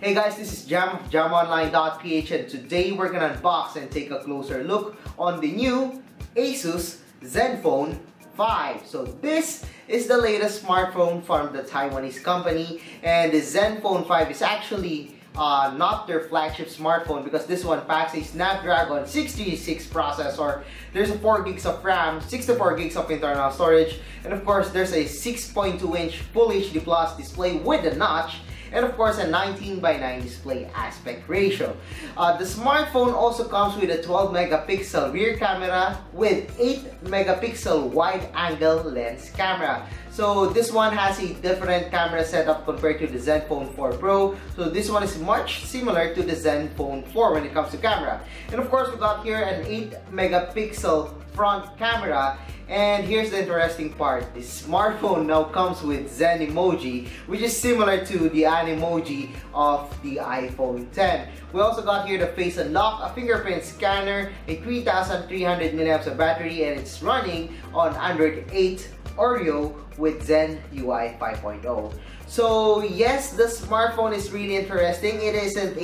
Hey guys, this is Jam, jamonline.ph, and today we're gonna unbox and take a closer look on the new ASUS Zenfone 5. So this is the latest smartphone from the Taiwanese company, and the Zenfone 5 is actually not their flagship smartphone because this one packs a Snapdragon 636 processor. There's a 4 gigs of RAM, 64 gigs of internal storage, and of course there's a 6.2-inch Full HD Plus display with a notch, and of course a 19:9 display aspect ratio. The smartphone also comes with a 12 megapixel rear camera with 8 megapixel wide angle lens camera. So this one has a different camera setup compared to the Zenfone 4 Pro. So this one is much similar to the Zenfone 4 when it comes to camera. And of course we got here an 8 megapixel front camera. And here's the interesting part. The smartphone now comes with Zen Emoji, which is similar to the Animoji of the iPhone 10. We also got here the face unlock, a fingerprint scanner, a 3300 mAh of battery, and it's running on Android 8 Oreo with Zen UI 5.0. So yes, the smartphone is really interesting. It isn't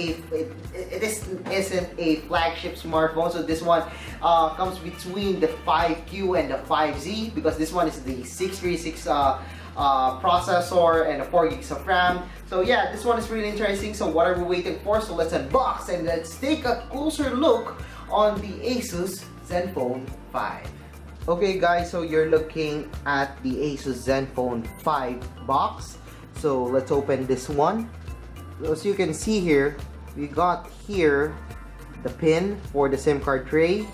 a flagship smartphone. So this one comes between the 5Q and the 5Z because this one is the 636 processor and a 4 gigs of RAM. So yeah, this one is really interesting. So what are we waiting for? So let's unbox and let's take a closer look on the ASUS Zenfone 5. Okay guys, so you're looking at the ASUS Zenfone 5 box. So let's open this one. As you can see here, we got here the pin for the SIM card tray.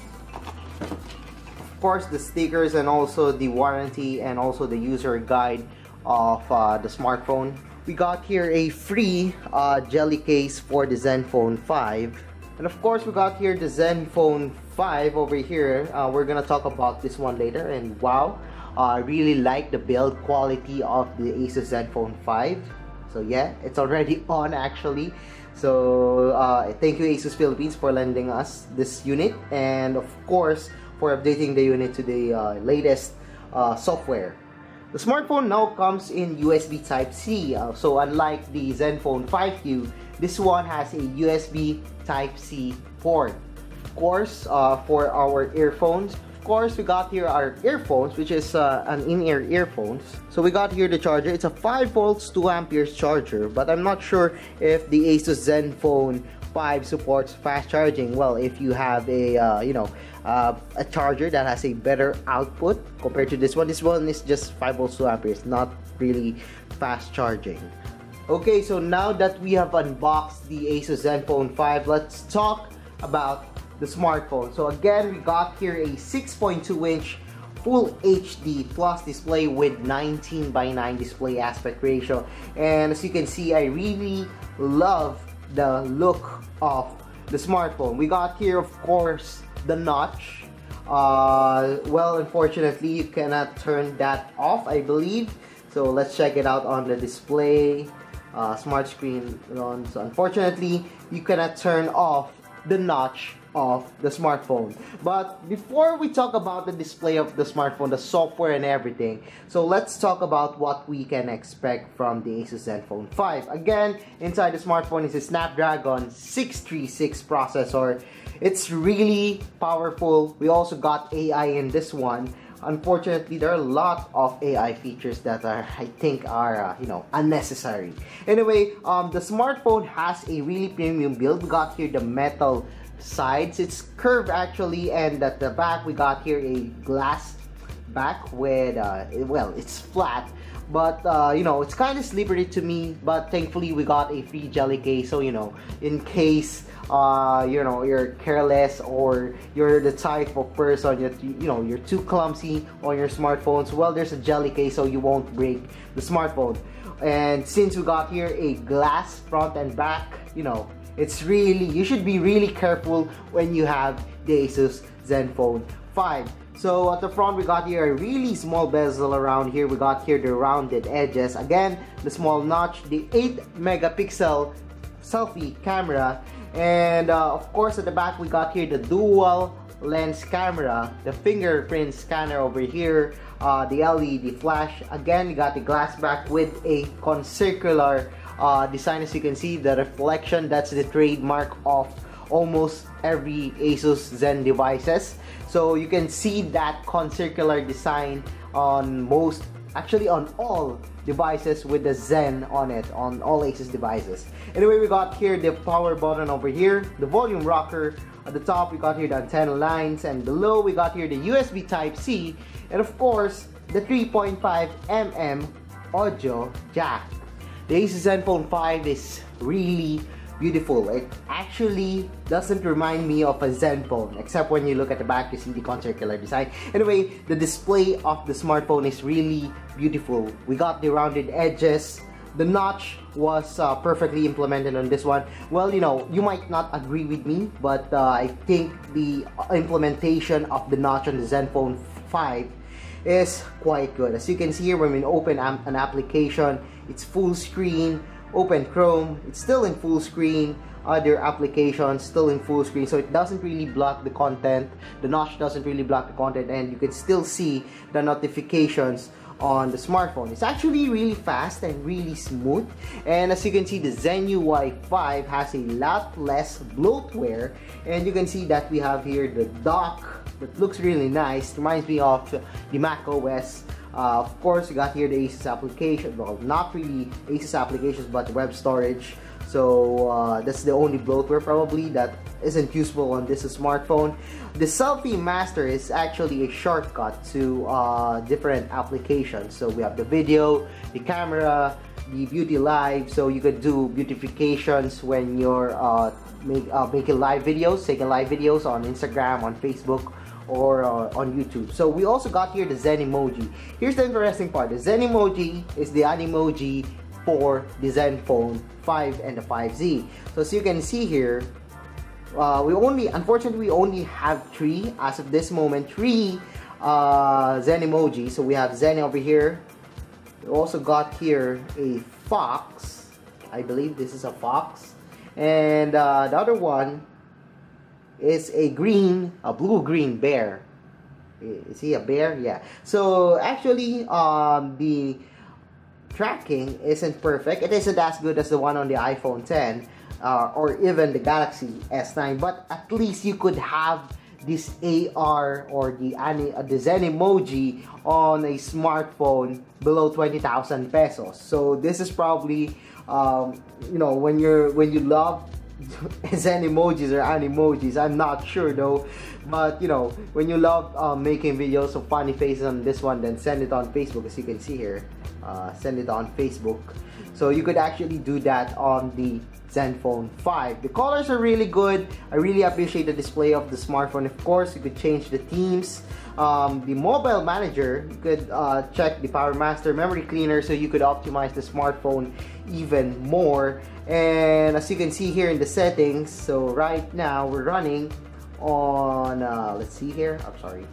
Of course, the stickers and also the warranty and also the user guide of the smartphone. We got here a free jelly case for the Zenfone 5. And of course, we got here the Zenfone 5 over here. We're gonna talk about this one later. And wow, I really like the build quality of the ASUS Zenfone 5. So yeah, it's already on actually. So thank you ASUS Philippines for lending us this unit, and of course for updating the unit to the latest software. The smartphone now comes in USB Type-C. So unlike the Zenfone 5Q, this one has a USB Type-C port. Of course, for our earphones, of course, we got here our earphones, which is an in-ear earphones. So we got here the charger. It's a 5 volts 2 amperes charger, but I'm not sure if the ASUS Zenfone 5 supports fast charging. Well, if you have a a charger that has a better output compared to this one is just 5 volts 2 amperes, not really fast charging. Okay, so now that we have unboxed the ASUS Zenfone 5, let's talk about the smartphone. So again, we got here a 6.2-inch Full HD Plus display with 19:9 display aspect ratio. And as you can see, I really love the look of the smartphone. We got here, of course, the notch. Well, unfortunately, you cannot turn that off, I believe. So let's check it out on the display. Smart screen on. So unfortunately, you cannot turn off the notch of the smartphone. But before we talk about the display of the smartphone, the software and everything, so let's talk about what we can expect from the ASUS Zenfone 5. Again, inside the smartphone is a Snapdragon 636 processor. It's really powerful. We also got AI in this one. Unfortunately, there are a lot of AI features that I think are unnecessary. Anyway, the smartphone has a really premium build. We got here the metal sides. It's curved actually, and at the back we got here a glass back with well, it's flat, but it's kind of slippery to me. But thankfully we got a free jelly case, so in case you're careless or you're the type of person that you're too clumsy on your smartphones, well, there's a jelly case so you won't break the smartphone. And since we got here a glass front and back, you should be really careful when you have the ASUS Zenfone 5. So at the front we got here a really small bezel around here. We got here the rounded edges. Again, the small notch, the 8 megapixel selfie camera, and of course at the back we got here the dual lens camera, the fingerprint scanner over here, the LED flash. Again, you got the glass back with a concircular design. As you can see, the reflection, that's the trademark of almost every ASUS Zen devices. So you can see that concircular design on most, actually on all devices with the Zen on it, on all ASUS devices. Anyway, we got here the power button over here, the volume rocker. At the top, we got here the antenna lines, and below we got here the USB Type-C, and of course, the 3.5mm audio jack. The ASUS Zenfone 5 is really beautiful. It actually doesn't remind me of a Zenfone, except when you look at the back to see the concircular design. Anyway, the display of the smartphone is really beautiful. We got the rounded edges. The notch was perfectly implemented on this one. Well, you know, you might not agree with me, but I think the implementation of the notch on the Zenfone 5 is quite good. As you can see here, when we open an application, it's full screen. Open Chrome, it's still in full screen. Other applications still in full screen, so it doesn't really block the content. The notch doesn't really block the content, and you can still see the notifications on the smartphone. It's actually really fast and really smooth, and as you can see, the Zen UI 5 has a lot less bloatware, and you can see that we have here the dock that looks really nice. Reminds me of the Mac OS. Of course, you got here the ASUS application. Well, not really ASUS applications, but web storage. So that's the only bloatware probably that isn't useful on this smartphone. The Selfie Master is actually a shortcut to different applications. So we have the video, the camera, the beauty live. So you could do beautifications when you're making live videos, taking live videos on Instagram, on Facebook, or on YouTube. So we also got here the Zen Emoji. Here's the interesting part. The Zen Emoji is the Animoji for the Zenfone 5 and the 5Z. So as you can see here, unfortunately we only have 3 as of this moment, 3 Zen Emoji. So we have Zen over here. We also got here a fox. I believe this is a fox. And the other one is a blue-green bear. Is he a bear? Yeah. So actually, the tracking isn't perfect. It isn't as good as the one on the iPhone 10 or even the Galaxy S9. But at least you could have this AR or the Zen Emoji on a smartphone below 20,000 pesos. So this is probably you know, when you love Zen emojis or animojis, I'm not sure though, but you know, when you love making videos of funny faces on this one, then send it on Facebook. As you can see here, send it on Facebook. So you could actually do that on the Zenfone 5. The colors are really good. I really appreciate the display of the smartphone. Of course, you could change the themes. The mobile manager, you could check the Power Master memory cleaner, so you could optimize the smartphone even more. And as you can see here in the settings, so right now we're running on let's see here, I'm sorry,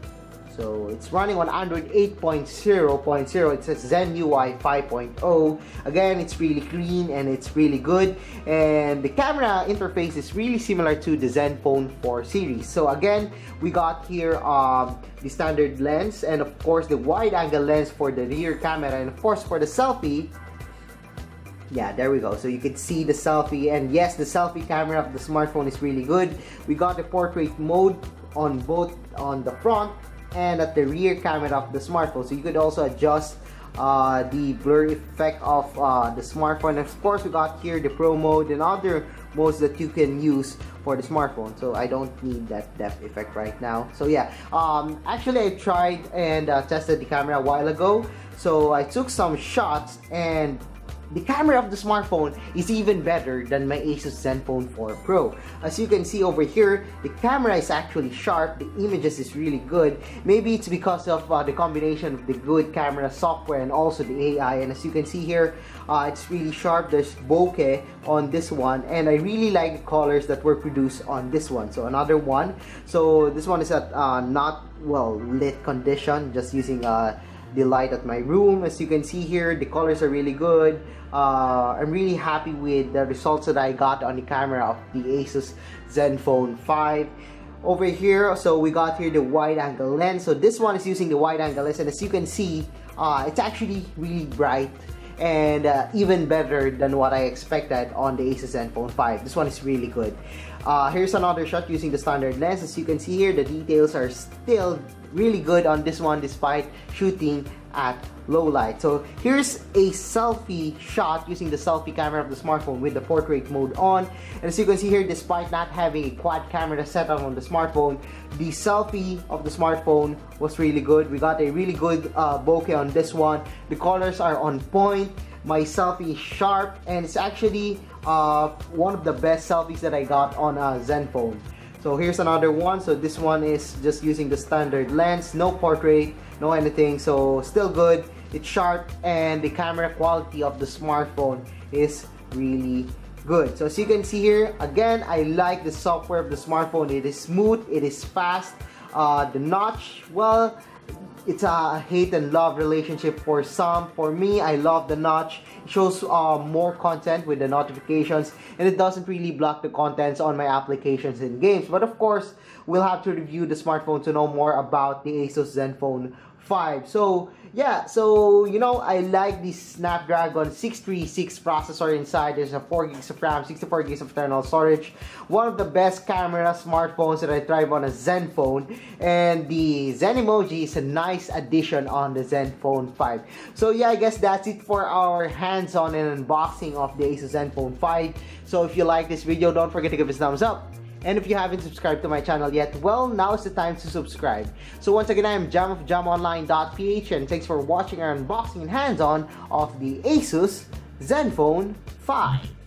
so it's running on Android 8.0.0. It says Zen UI 5.0. Again, it's really clean and it's really good, and the camera interface is really similar to the Zenfone 4 series. So again, we got here the standard lens, and of course the wide angle lens for the rear camera, and of course for the selfie. Yeah, there we go. So you can see the selfie, and yes, the selfie camera of the smartphone is really good. We got the portrait mode on both on the front and at the rear camera of the smartphone. So you could also adjust the blur effect of the smartphone. And of course, we got here the Pro mode and other modes that you can use for the smartphone. So I don't need that depth effect right now. So yeah, actually I tried and tested the camera a while ago. So I took some shots, and the camera of the smartphone is even better than my ASUS Zenfone 4 Pro. As you can see over here, the camera is actually sharp, the images is really good. Maybe it's because of the combination of the good camera software and also the AI. And as you can see here, it's really sharp. There's bokeh on this one, and I really like the colors that were produced on this one. So another one. So this one is at not well lit condition, just using the light at my room. As you can see here, the colors are really good. I'm really happy with the results that I got on the camera of the ASUS Zenfone 5. Over here, so we got here the wide angle lens. So this one is using the wide angle lens, and as you can see, it's actually really bright, and even better than what I expected on the ASUS Zenfone 5. This one is really good. Here's another shot using the standard lens. As you can see here, the details are still really good on this one despite shooting at low light. So here's a selfie shot using the selfie camera of the smartphone with the portrait mode on. And as you can see here, despite not having a quad camera setup on the smartphone, the selfie of the smartphone was really good. We got a really good bokeh on this one. The colors are on point. My selfie is sharp, and it's actually one of the best selfies that I got on a Zenfone. So here's another one. So this one is just using the standard lens, no portrait, no anything, so still good. It's sharp, and the camera quality of the smartphone is really good. So as you can see here, again, I like the software of the smartphone. It is smooth, it is fast. The notch, well, it's a hate and love relationship for some. For me, I love the notch. It shows more content with the notifications, and it doesn't really block the contents on my applications and games. But of course, we'll have to review the smartphone to know more about the ASUS Zenfone 5. So yeah, so you know, I like the Snapdragon 636 processor inside. There's a 4 gigs of RAM, 64 gigs of internal storage. One of the best camera smartphones that I tried on a Zenfone, and the Zen Emoji is a nice addition on the Zenfone 5. So yeah, I guess that's it for our hands-on and unboxing of the ASUS Zenfone 5. So if you like this video, don't forget to give us a thumbs up. And if you haven't subscribed to my channel yet, well, now is the time to subscribe. So once again, I am Jam of JamOnline.ph, and thanks for watching our unboxing and hands-on of the ASUS Zenfone 5.